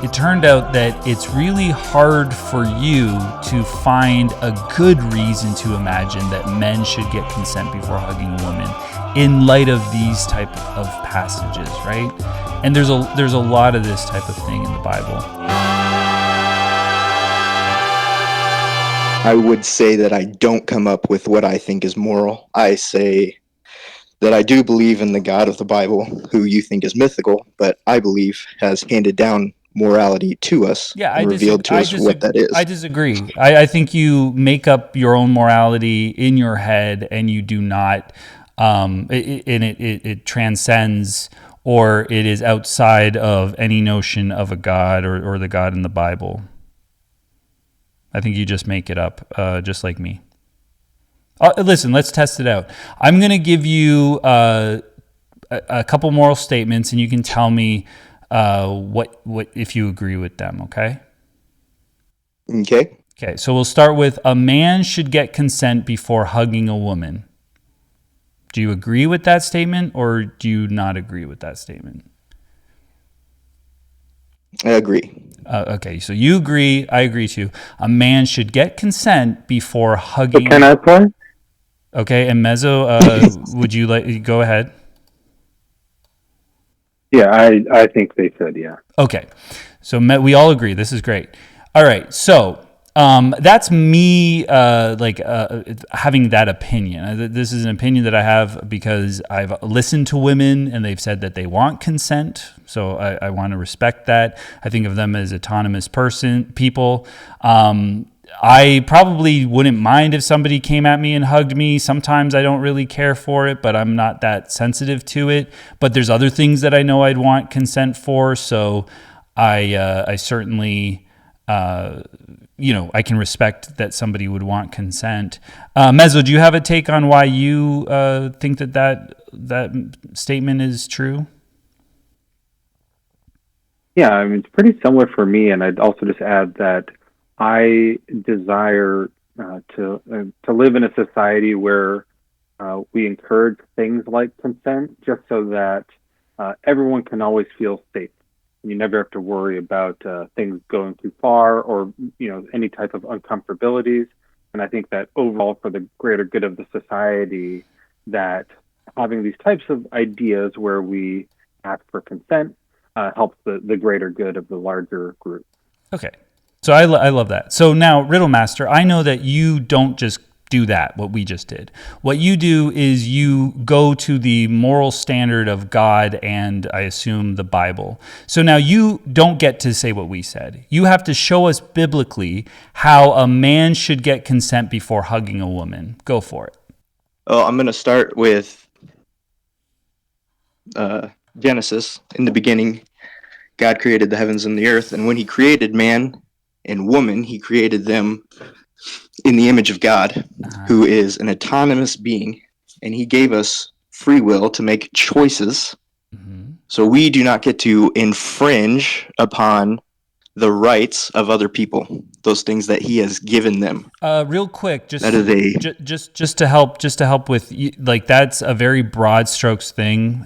It turned out that it's really hard for you to find a good reason to imagine that men should get consent before hugging a woman in light of these type of passages, right? And there's a lot of this type of thing in the Bible. I would say that I don't come up with what I think is moral. I say that I do believe in the God of the Bible, who you think is mythical, but I believe has handed down morality to us and revealed to us what that is. I disagree. I think you make up your own morality in your head, and you do not. It transcends, or it is outside of any notion of a God or the God in the Bible. I think you just make it up, just like me. Listen, let's test it out. I'm going to give you a couple moral statements, and you can tell me what if you agree with them. Okay. Okay. Okay. So we'll start with: a man should get consent before hugging a woman. Do you agree with that statement, or do you not agree with that statement? I agree. Okay, so you agree, I agree too. A man should get consent before hugging. So can I play? Okay, and Mezzo, would you like go ahead? Yeah, I think they said yeah. Okay, so we all agree. This is great. All right, so that's me having that opinion. This is an opinion that I have because I've listened to women and they've said that they want consent. So I want to respect that. I think of them as autonomous people. I probably wouldn't mind if somebody came at me and hugged me. Sometimes I don't really care for it, but I'm not that sensitive to it. But there's other things that I know I'd want consent for. So I certainly... I can respect that somebody would want consent. Mezzo, do you have a take on why you think that statement is true? Yeah, I mean, it's pretty similar for me, and I'd also just add that I desire to live in a society where we encourage things like consent, just so that everyone can always feel safe. You never have to worry about things going too far, or any type of uncomfortabilities. And I think that overall, for the greater good of the society, that having these types of ideas where we ask for consent helps the greater good of the larger group. Okay, so I love that. So now, Riddle Master, I know that you don't just do that, what we just did. What you do is you go to the moral standard of God and, I assume, the Bible. So now you don't get to say what we said. You have to show us biblically how a man should get consent before hugging a woman. Go for it. Oh, I'm going to start with Genesis. In the beginning, God created the heavens and the earth, and when he created man and woman, he created them in the image of God, who is an autonomous being, and he gave us free will to make choices. Mm-hmm. So we do not get to infringe upon the rights of other people, those things that he has given them. Real quick, just to help with, like, that's a very broad strokes thing.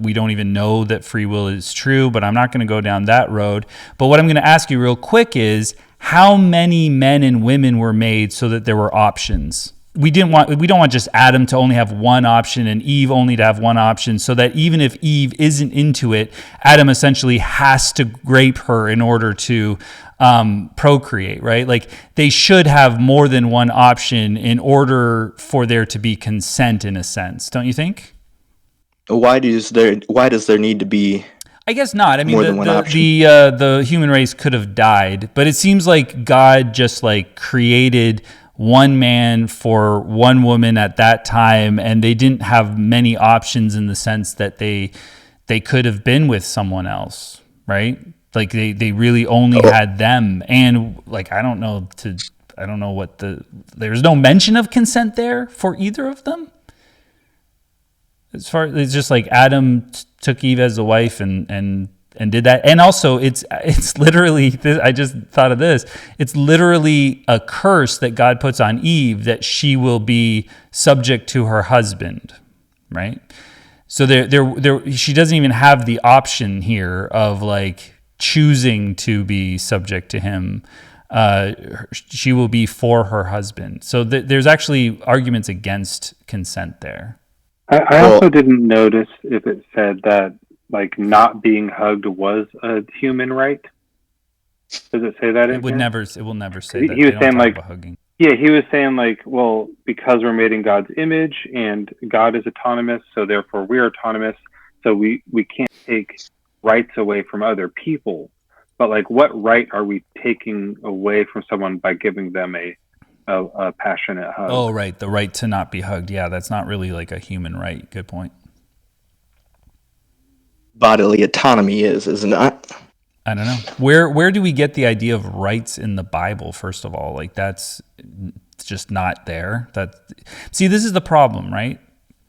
We don't even know that free will is true, but I'm not going to go down that road. But what I'm going to ask you real quick is, how many men and women were made so that there were options? We don't want just Adam to only have one option and Eve only to have one option, so that even if Eve isn't into it, Adam essentially has to rape her in order to procreate, right? Like, they should have more than one option in order for there to be consent, in a sense, don't you think? Why does there need to be? I guess not. I mean, the human race could have died, but it seems like God just created one man for one woman at that time, and they didn't have many options in the sense that they could have been with someone else, right? Like they really only had them, and there's no mention of consent there for either of them. It's just like Adam took Eve as a wife and did that. And also it's literally, I just thought of this, it's literally a curse that God puts on Eve, that she will be subject to her husband, right? So there she doesn't even have the option here of choosing to be subject to him, she will be for her husband. So there's actually arguments against consent there. I also didn't notice if it said that like not being hugged was a human right. Does it say that in here? It will never say that. He was They don't saying talk like, about hugging. yeah, he was saying like, well, because we're made in God's image and God is autonomous, so therefore we're autonomous, so we can't take rights away from other people. But like, what right are we taking away from someone by giving them a passionate hug? Oh, right, the right to not be hugged. Yeah, that's not really like a human right. Good point. Bodily autonomy is it not? I don't know. Where do we get the idea of rights in the Bible? First of all, like that's just not there. See, this is the problem, right?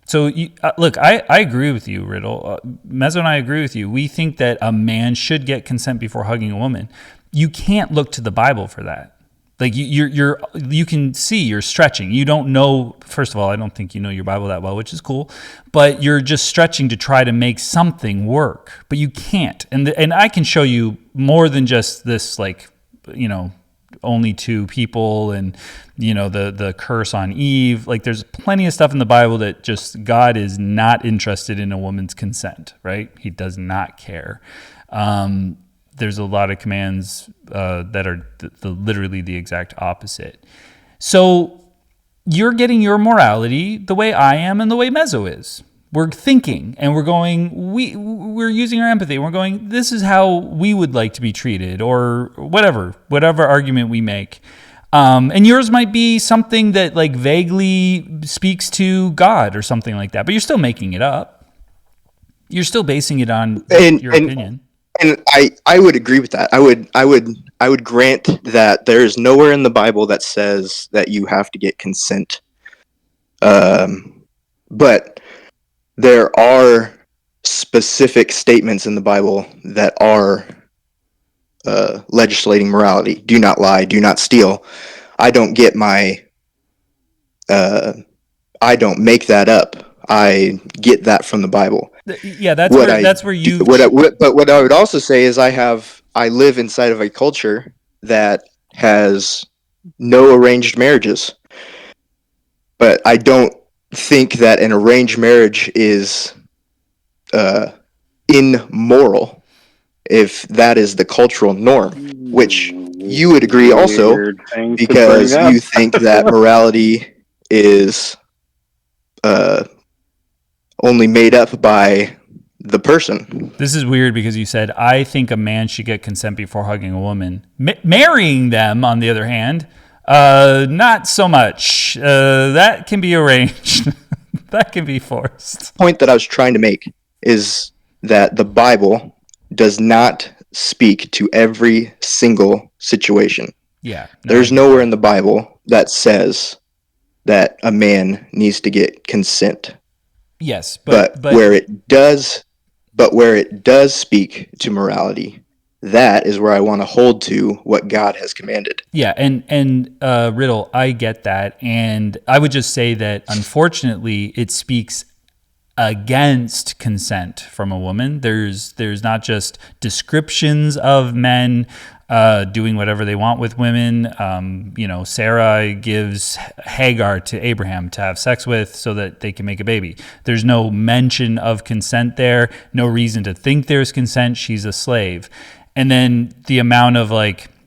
So look, I agree with you, Riddle. Mezzo and I agree with you. We think that a man should get consent before hugging a woman. You can't look to the Bible for that. Like you can see you're stretching. You don't know. First of all, I don't think you know your Bible that well, which is cool. But you're just stretching to try to make something work. But you can't. And I can show you more than just this, like, only two people and the curse on Eve. Like there's plenty of stuff in the Bible that just God is not interested in a woman's consent. Right? He does not care. There's a lot of commands that are literally the exact opposite. So you're getting your morality the way I am and the way Mezzo is. We're thinking and we're going, we're using our empathy. We're going, this is how we would like to be treated, or whatever argument we make. And yours might be something that like vaguely speaks to God or something like that, but you're still making it up. You're still basing it on your opinion. And I would agree with that. I would grant that there is nowhere in the Bible that says that you have to get consent. But there are specific statements in the Bible that are legislating morality. Do not lie. Do not steal. I don't get I don't make that up. I get that from the Bible. Yeah, that's where you. But what I would also say is I live inside of a culture that has no arranged marriages. But I don't think that an arranged marriage is immoral if that is the cultural norm, which you would agree also, because you think that morality is only made up by the person. This is weird because you said, I think a man should get consent before hugging a woman. Marrying them, on the other hand, not so much. That can be arranged. That can be forced. The point that I was trying to make is that the Bible does not speak to every single situation. Yeah. There's nowhere in the Bible that says that a man needs to get consent. Yes, but where it does speak to morality, that is where I want to hold to what God has commanded. Yeah, and Riddle, I get that, and I would just say that unfortunately, it speaks against consent from a woman. There's not just descriptions of men doing whatever they want with women. Sarah gives Hagar to Abraham to have sex with so that they can make a baby. There's no mention of consent there, no reason to think there's consent. She's a slave. And then the amount of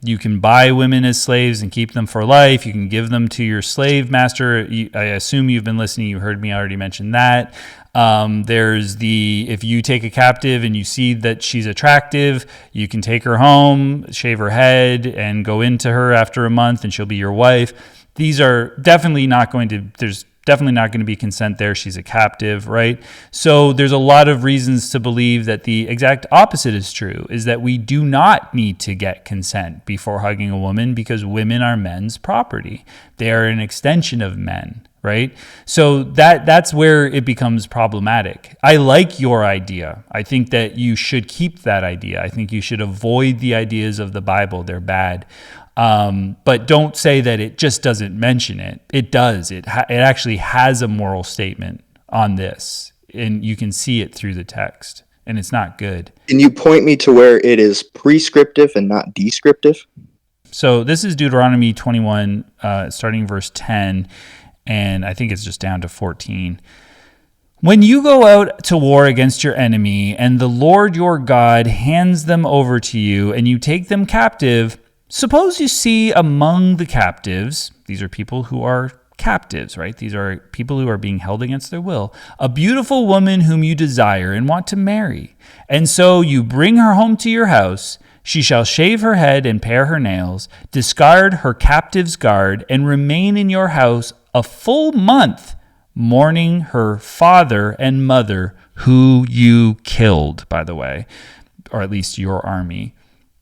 you can buy women as slaves and keep them for life. You can give them to your slave master. I assume you've been listening. You heard me already mention that. There's if you take a captive and you see that she's attractive, you can take her home, shave her head, and go into her after a month, and she'll be your wife. These are definitely not going to, there's definitely not going to be consent there. She's a captive, right? So there's a lot of reasons to believe that the exact opposite is true, is that we do not need to get consent before hugging a woman because women are men's property. They are an extension of men, right? So that's where it becomes problematic. I like your idea. I think that you should keep that idea. I think you should avoid the ideas of the Bible. They're bad. But don't say that it just doesn't mention it. It does. It actually has a moral statement on this, and you can see it through the text. and it's not good. Can you point me to where it is prescriptive and not descriptive? So this is Deuteronomy 21, starting verse 10, and I think it's just down to 14. When you go out to war against your enemy, and the Lord your God hands them over to you, and you take them captive, suppose you see among the captives, these are people who are captives, right? These are people who are being held against their will, a beautiful woman whom you desire and want to marry. And so you bring her home to your house. She shall shave her head and pare her nails, discard her captive's guard, and remain in your house a full month, mourning her father and mother, who you killed, by the way, or at least your army.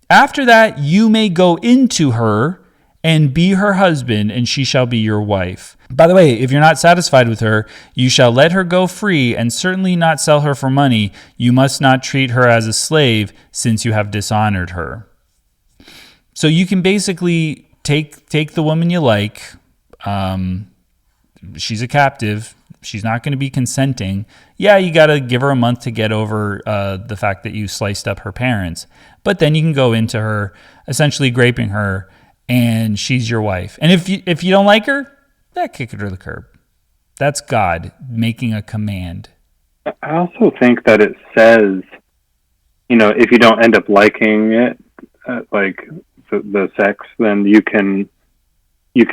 After that, you may go into her and be her husband, and she shall be your wife. By the way, if you're not satisfied with her, you shall let her go free, and certainly not sell her for money. You must not treat her as a slave, since you have dishonored her. So you can basically take the woman you like. She's a captive. She's not going to be consenting. Yeah, you got to give her a month to get over the fact that you sliced up her parents. But then you can go into her, essentially raping her, and she's your wife. And if you don't like her, kick her to the curb. That's God making a command. I also think that it says, if you don't end up liking it, like the sex, then you can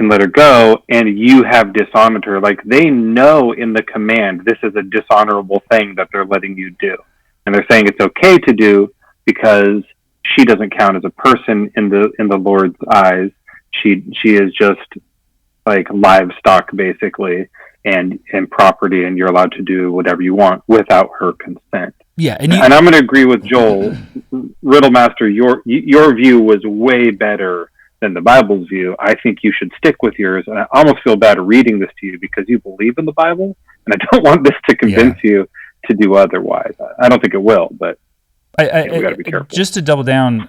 let her go, and you have dishonored her. Like, they know in the command this is a dishonorable thing that they're letting you do, and they're saying it's okay to do because she doesn't count as a person in the Lord's eyes. She is just like livestock, basically, and property, and you're allowed to do whatever you want without her consent. Yeah, and I'm going to agree with Joel. Riddlemaster, your view was way better than the Bible's view. I think you should stick with yours, and I almost feel bad reading this to you because you believe in the Bible, and I don't want this to convince you to do otherwise. I don't think it will, but we got to be careful. Just to double down,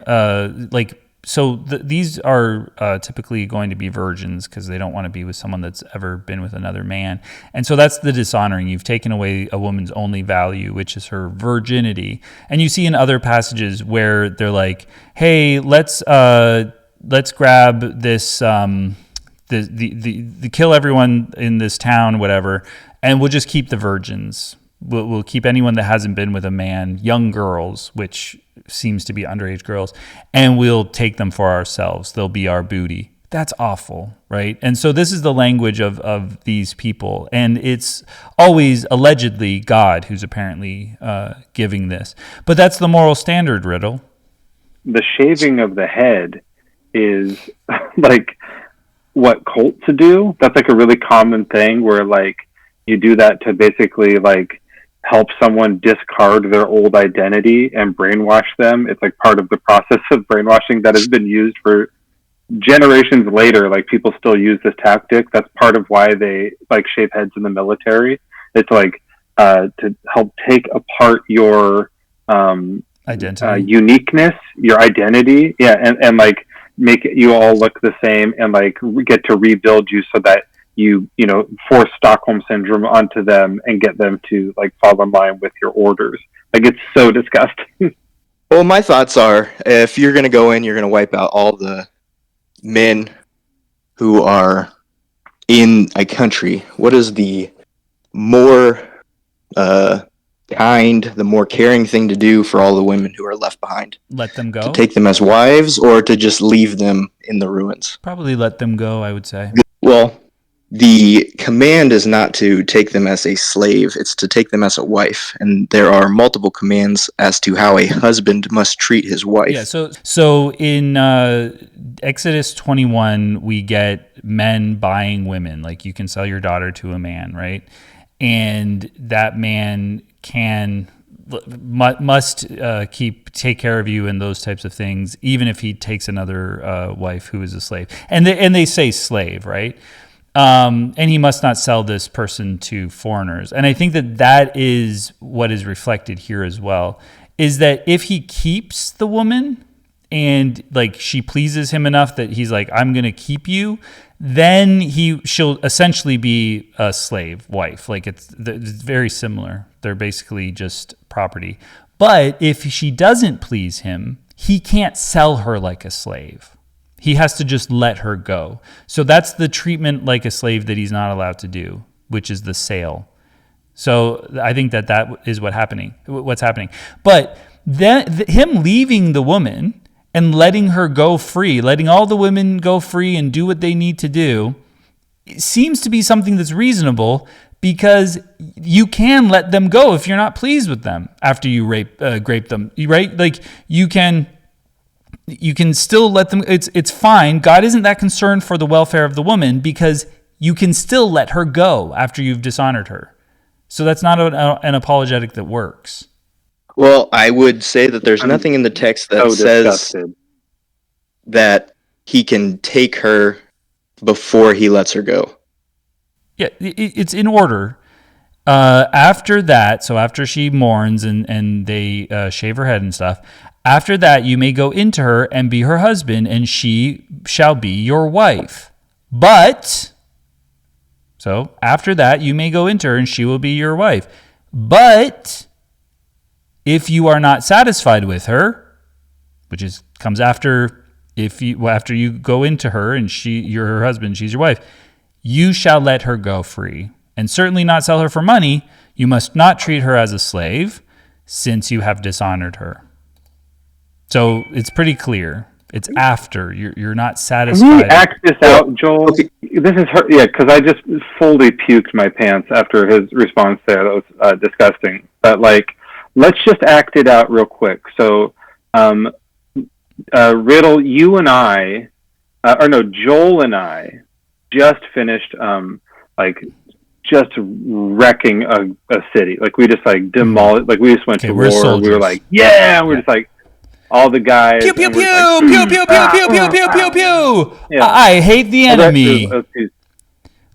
these are typically going to be virgins because they don't want to be with someone that's ever been with another man. And so that's the dishonoring. You've taken away a woman's only value, which is her virginity. And you see in other passages where they're like, hey, let's grab this, the kill everyone in this town, whatever, and we'll just keep the virgins. We'll keep anyone that hasn't been with a man, young girls, which seems to be underage girls, and we'll take them for ourselves. They'll be our booty. That's awful, right? And so this is the language of these people, and it's always allegedly God who's apparently giving this. But that's the moral standard, Riddle. The shaving of the head is like what cults do. That's like a really common thing where like you do that to basically like help someone discard their old identity and brainwash them. It's like part of the process of brainwashing that has been used for generations later. Like, people still use this tactic. That's part of why they like shave heads in the military. It's like to help take apart your identity, uniqueness, your identity. Yeah. And like make it, you all look the same, and like get to rebuild you so that you force Stockholm syndrome onto them and get them to like fall in line with your orders. Like, it's so disgusting. Well, my thoughts are, if you're going to go in, you're going to wipe out all the men who are in a country. What is the more kind, the more caring thing to do for all the women who are left behind? Let them go? To take them as wives, or to just leave them in the ruins? Probably let them go, I would say. Well, the command is not to take them as a slave, it's to take them as a wife. And there are multiple commands as to how a husband must treat his wife. Yeah, so in Exodus 21, we get men buying women. Like, you can sell your daughter to a man, right? And that man must take care of you and those types of things, even if he takes another wife who is a slave. And they say slave, right? And he must not sell this person to foreigners. And I think that is what is reflected here as well, is that if he keeps the woman and like she pleases him enough that he's like, I'm going to keep you, then she'll essentially be a slave wife. Like, it's very similar. They're basically just property. But if she doesn't please him, he can't sell her like a slave. He has to just let her go. So that's the treatment like a slave that he's not allowed to do, which is the sale. So I think that is what's happening. But then him leaving the woman and letting her go free, letting all the women go free and do what they need to do, seems to be something that's reasonable, because you can let them go if you're not pleased with them after you grape them, right? Like you can still let them. It's fine. God isn't that concerned for the welfare of the woman, because you can still let her go after you've dishonored her. So that's not an apologetic that works. Well, I would say that there's nothing in the text that says disgusted. that he can take her before he lets her go. Yeah, it's in order. After that, so after she mourns and they shave her head and stuff, after that you may go into her and be her husband, and she shall be your wife. But, so after that you may go into her and she will be your wife. But if you are not satisfied with her, which comes after after you go into her and you're her husband, she's your wife, you shall let her go free, and certainly not sell her for money. You must not treat her as a slave, since you have dishonored her. So it's pretty clear. It's after you're not satisfied. Can we act this out, Joel? Okay. This is her. Yeah, because I just fully puked my pants after his response there. That was disgusting. But let's just act it out real quick. So, Riddle, you and I, Joel and I, just finished just wrecking a city. Like we just demolished. Like we just went to war. Soldiers. We were like, yeah. We're just all the guys. Pew pew pew pew pew pew pew pew pew pew pew. Yeah. I hate the enemy.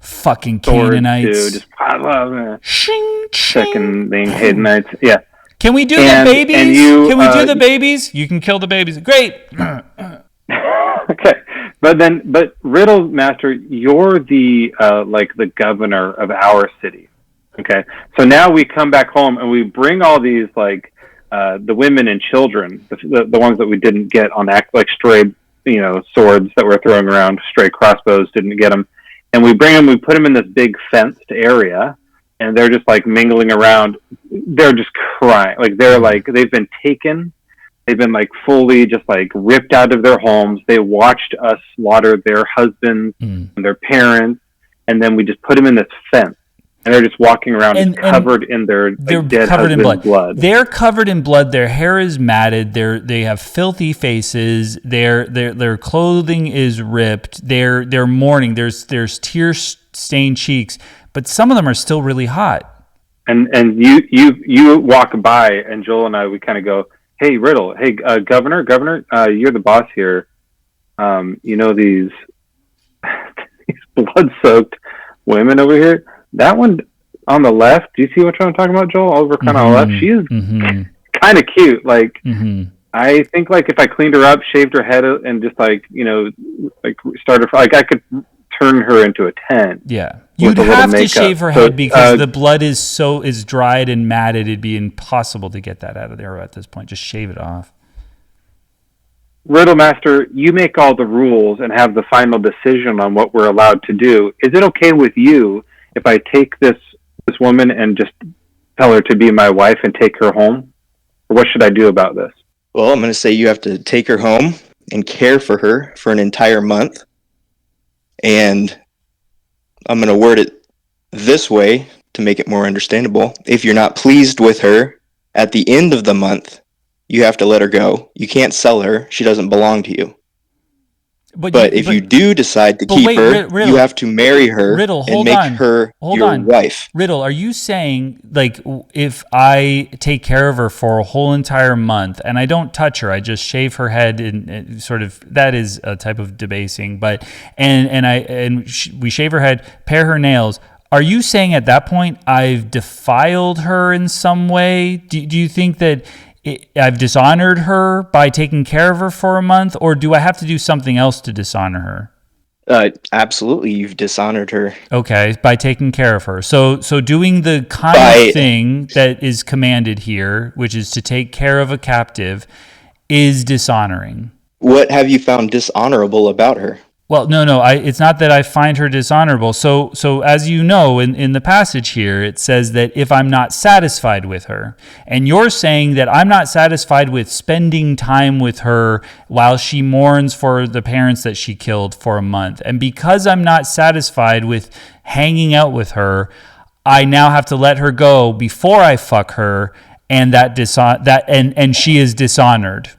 Fucking Canaanites. Just pile up. Shing, second thing, Haydenite. Yeah. Can we do the babies? Can we do the babies? You can kill the babies. Great. Okay. But Riddle Master, you're the the governor of our city. Okay. So now we come back home and we bring all these the women and children, the ones that we didn't get on stray, swords that we're throwing around, stray crossbows, didn't get them. And we bring them, we put them in this big fenced area, and they're just mingling around. They're just crying. They've been taken. They've been fully just ripped out of their homes. They watched us slaughter their husbands and their parents, and then we just put them in this fence, and they're just walking around covered in their dead husband's blood. They're covered in blood. Their hair is matted. They have filthy faces. Their clothing is ripped. They're mourning. There's tear stained cheeks, but some of them are still really hot. And you walk by, and Joel and I, we kind of go, hey, Riddle, hey, Governor, you're the boss here. These blood-soaked women over here? That one on the left, do you see what I'm talking about, Joel? Over kind of on the left, she is kind of cute. I think if I cleaned her up, shaved her head, and just started, I could turn her into a 10. Yeah. You'd have to shave her head because the blood is dried and matted. It'd be impossible to get that out of there at this point. Just shave it off. Riddle Master, you make all the rules and have the final decision on what we're allowed to do. Is it okay with you if I take this woman and just tell her to be my wife and take her home? Or what should I do about this? Well, I'm going to say you have to take her home and care for her for an entire month. And I'm going to word it this way to make it more understandable. If you're not pleased with her at the end of the month, you have to let her go. You can't sell her. She doesn't belong to you. But if you do decide to keep her, Riddle, you have to marry her and make her your wife. Riddle, are you saying, if I take care of her for a whole entire month and I don't touch her, I just shave her head and sort of, that is a type of debasing, but, we shave her head, pare her nails, are you saying at that point I've defiled her in some way? Do you think that I've dishonored her by taking care of her for a month, or do I have to do something else to dishonor her? Absolutely, you've dishonored her Okay, by taking care of her. So doing the kind by of thing that is commanded here, which is to take care of a captive, is dishonoring. what have you found dishonorable about her? Well, no. It's not that I find her dishonorable. So as you know, in the passage here, it says that if I'm not satisfied with her, and you're saying that I'm not satisfied with spending time with her while she mourns for the parents that she killed for a month, and because I'm not satisfied with hanging out with her, I now have to let her go before I fuck her, and and she is dishonored.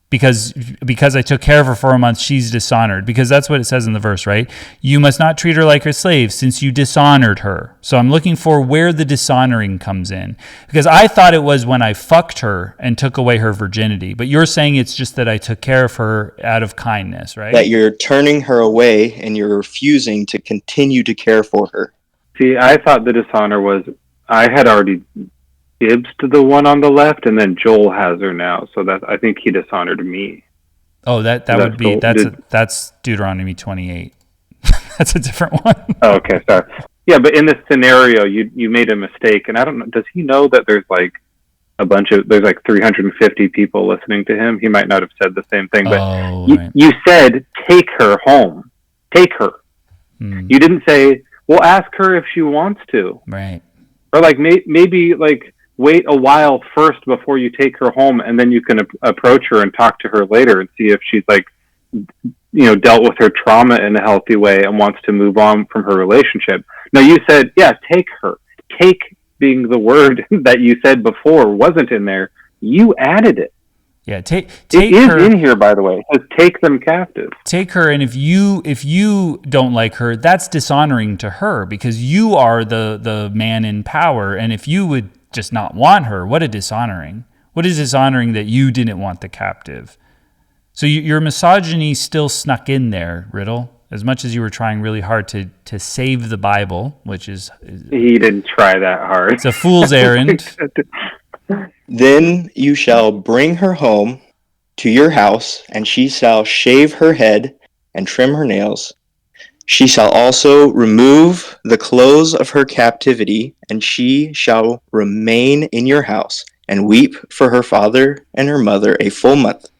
Because I took care of her for a month, she's dishonored. Because that's what it says in the verse, right? You must not treat her like a slave, since you dishonored her. So I'm looking for where the dishonoring comes in. Because I thought it was when I fucked her and took away her virginity. But you're saying it's just that I took care of her out of kindness, right? That you're turning her away and you're refusing to continue to care for her. See, I thought the dishonor was I had already Gibbs to the one on the left, and then Joel has her now. So that I think he dishonored me. Oh, that would be that's Deuteronomy 28. That's a different one. Oh, okay, sorry. Yeah, but in this scenario, you made a mistake, and I don't know. Does he know that there's like there's like 350 people listening to him? He might not have said the same thing, but right. you said take her home, take her. You didn't say, well, ask her if she wants to, right? Or like maybe like wait a while first before you take her home, and then you can approach her and talk to her later and see if she's like, dealt with her trauma in a healthy way and wants to move on from her relationship. No, you said, yeah, take her. Take being the word that you said before wasn't in there. You added it. Yeah, take it her. Is in here, by the way. It says take them captive. Take her, and if you don't like her, that's dishonoring to her because you are the man in power. And if you would just not want her, what a dishonoring. What is dishonoring that you didn't want the captive? So your misogyny still snuck in there, Riddle, as much as you were trying really hard to save the Bible, which is... He didn't try that hard. It's a fool's errand. Then you shall bring her home to your house, and she shall shave her head and trim her nails. She shall also remove the clothes of her captivity, and she shall remain in your house, and weep for her father and her mother a full month.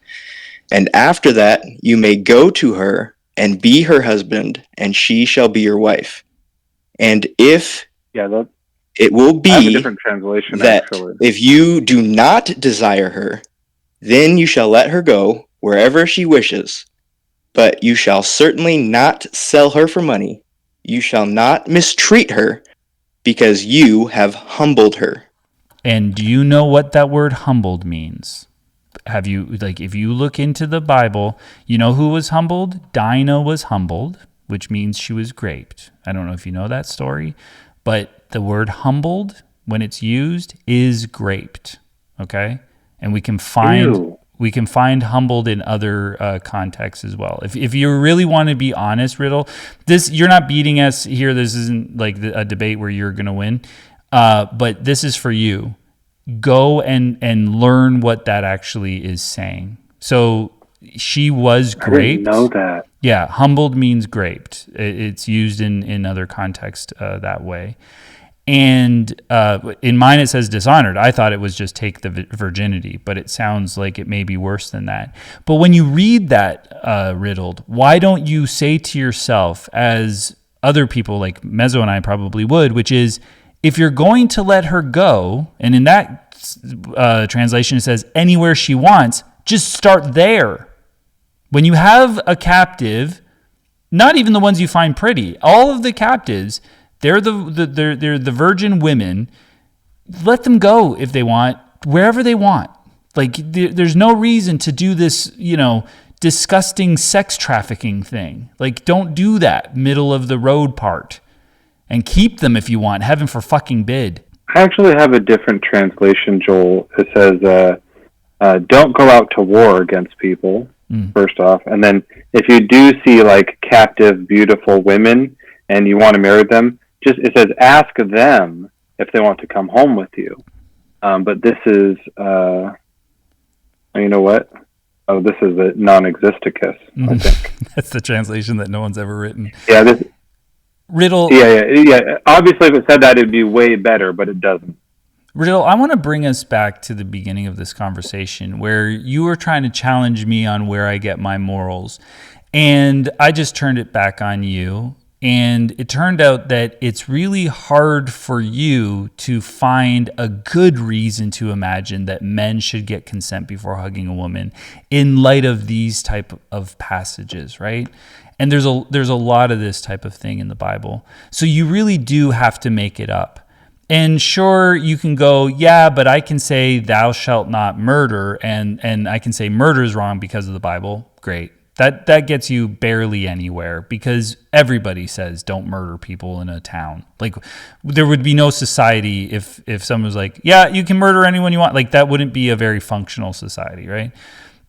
And after that you may go to her and be her husband, and she shall be your wife. And if it will be I have a different translation, that actually. If you do not desire her, then you shall let her go wherever she wishes. But you shall certainly not sell her for money. You shall not mistreat her, because you have humbled her. And do you know what that word humbled means? Have you, if you look into the Bible, you know who was humbled? Dinah was humbled, which means she was graped. I don't know if you know that story, but the word humbled, when it's used, is graped. Okay? And we can find humbled in other contexts as well. If you really want to be honest, Riddle, you're not beating us here. This isn't like a debate where you're going to win. But this is for you. Go and learn what that actually is saying. So she was graped. I didn't know that. Yeah, humbled means graped. It's used in other contexts that way. And in mine it says dishonored. I thought it was just take the virginity, but it sounds like it may be worse than that. But when you read that riddled, why don't you say to yourself, as other people like Mezzo and I probably would, which is, if you're going to let her go, and in that translation it says anywhere she wants, just start there. When you have a captive, not even the ones you find pretty, all of the captives, they're the virgin women. Let them go if they want, wherever they want. There's no reason to do this, disgusting sex trafficking thing. Don't do that middle of the road part. And keep them if you want. Heaven for fucking bid. I actually have a different translation, Joel. It says, don't go out to war against people, first off. And then if you do see captive, beautiful women and you want to marry them, it says ask them if they want to come home with you. But this is, you know what? Oh, this is a non-existicus, I think. That's the translation that no one's ever written. Yeah, this. Riddle. Yeah. Obviously, if it said that, it'd be way better, but it doesn't. Riddle, I want to bring us back to the beginning of this conversation where you were trying to challenge me on where I get my morals. And I just turned it back on you. And it turned out that it's really hard for you to find a good reason to imagine that men should get consent before hugging a woman in light of these type of passages, right? And there's a lot of this type of thing in the Bible. So you really do have to make it up. And sure, you can go, yeah, but I can say thou shalt not murder, and I can say murder is wrong because of the Bible. Great. That gets you barely anywhere because everybody says don't murder people in a town. Like there would be no society if someone was like, yeah, you can murder anyone you want. Like that wouldn't be a very functional society, right?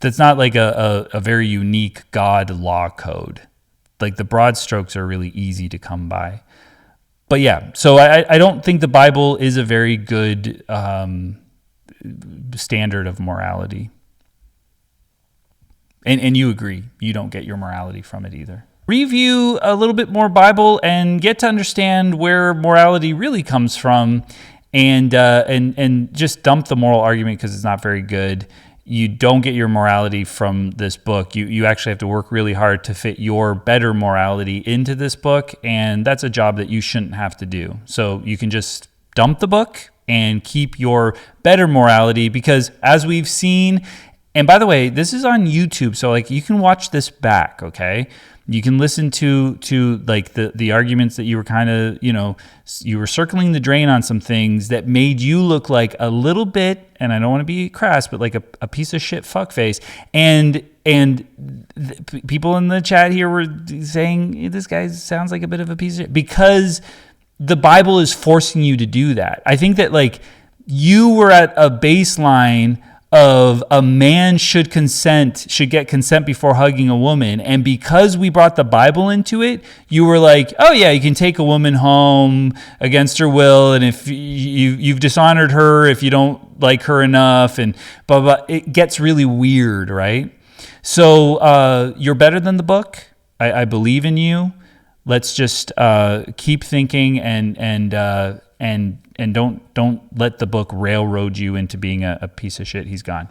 That's not like a very unique God law code. Like the broad strokes are really easy to come by. But yeah, so I don't think the Bible is a very good standard of morality. And you agree, you don't get your morality from it either. Review a little bit more Bible and get to understand where morality really comes from and just dump the moral argument because it's not very good. You don't get your morality from this book. You actually have to work really hard to fit your better morality into this book, and that's a job that you shouldn't have to do. So you can just dump the book and keep your better morality because as we've seen, and by the way, this is on YouTube, so like you can watch this back, okay? You can listen to like the arguments that you were kind of, you were circling the drain on some things that made you look like a little bit, and I don't want to be crass, but like a piece of shit fuckface. And people in the chat here were saying, this guy sounds like a bit of a piece of shit because the Bible is forcing you to do that. I think that like you were at a baseline of a man should get consent before hugging a woman. And because we brought the Bible into it, you were like, oh yeah, you can take a woman home against her will. And if you've dishonored her, if you don't like her enough and blah, blah, it gets really weird, right? So you're better than the book. I believe in you. Let's just keep thinking and don't let the book railroad you into being a piece of shit. He's gone.